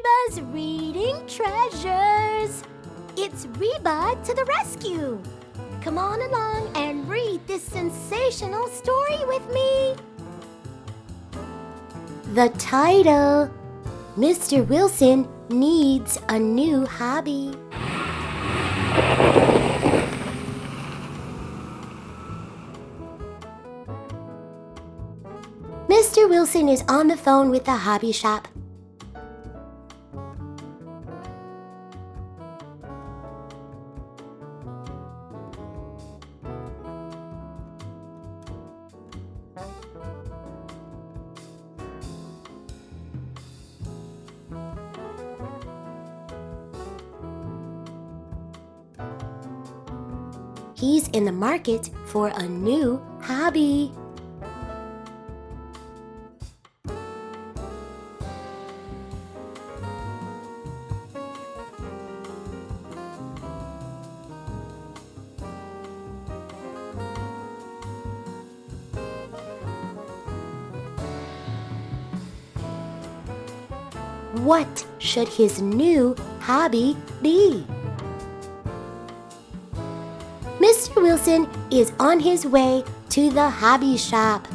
Reba's Reading Treasures. It's Reba to the rescue. Come on along and read this sensational story with me. The title, Mr. Wilson Needs a New Hobby. Mr. Wilson is on the phone with the hobby shop. He's in the market for a new hobby. What should his new hobby be? Mr. Wilson is on his way to the hobby shop.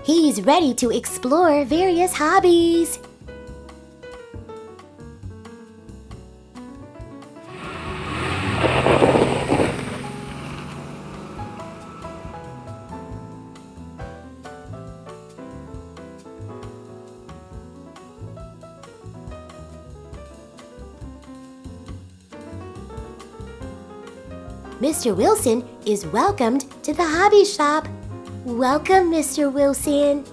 He's ready to explore various hobbies. Mr. Wilson is welcomed to the hobby shop. Welcome, Mr. Wilson.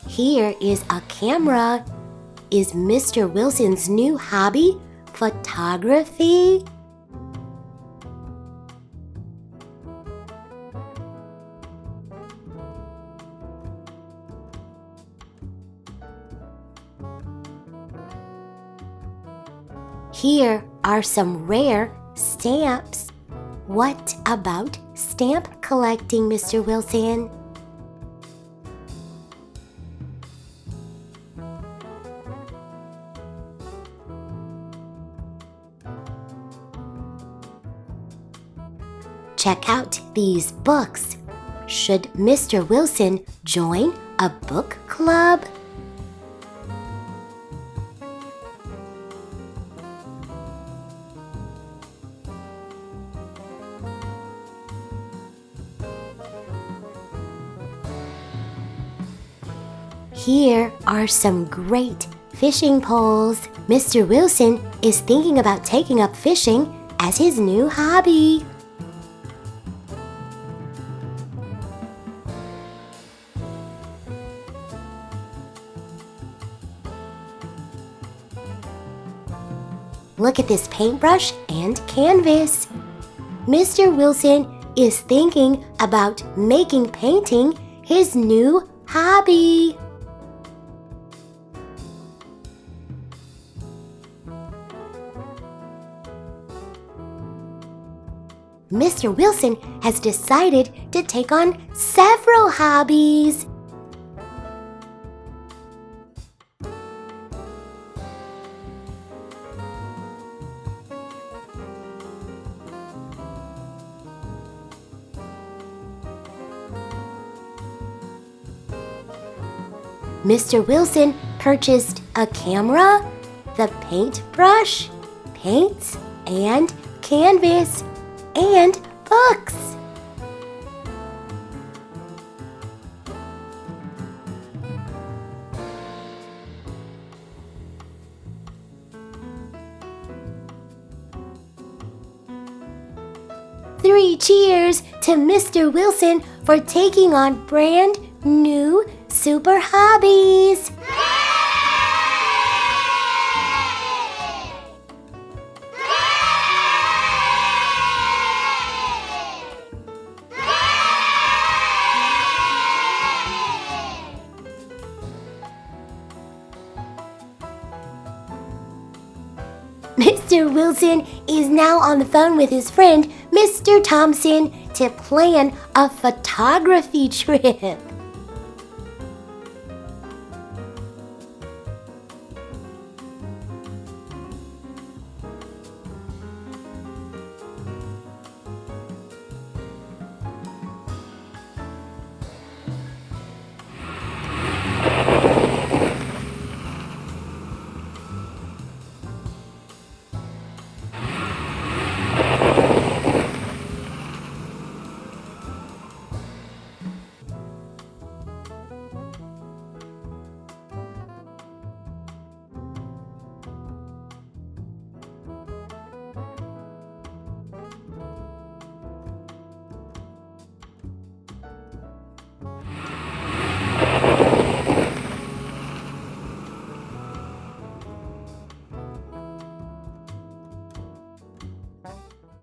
Here is a camera. Is Mr. Wilson's new hobby photography? Here are some rare stamps. What about stamp collecting, Mr. Wilson? Check out these books. Should Mr. Wilson join a book club? Here are some great fishing poles. Mr. Wilson is thinking about taking up fishing as his new hobby. Look at this paintbrush and canvas. Mr. Wilson is thinking about making painting his new hobby. Mr. Wilson has decided to take on several hobbies. Mr. Wilson purchased a camera, the paintbrush, paints, and canvas, and books. 3 cheers to Mr. Wilson for taking on brand new super hobbies. Mr. Wilson is now on the phone with his friend, Mr. Thompson, to plan a photography trip.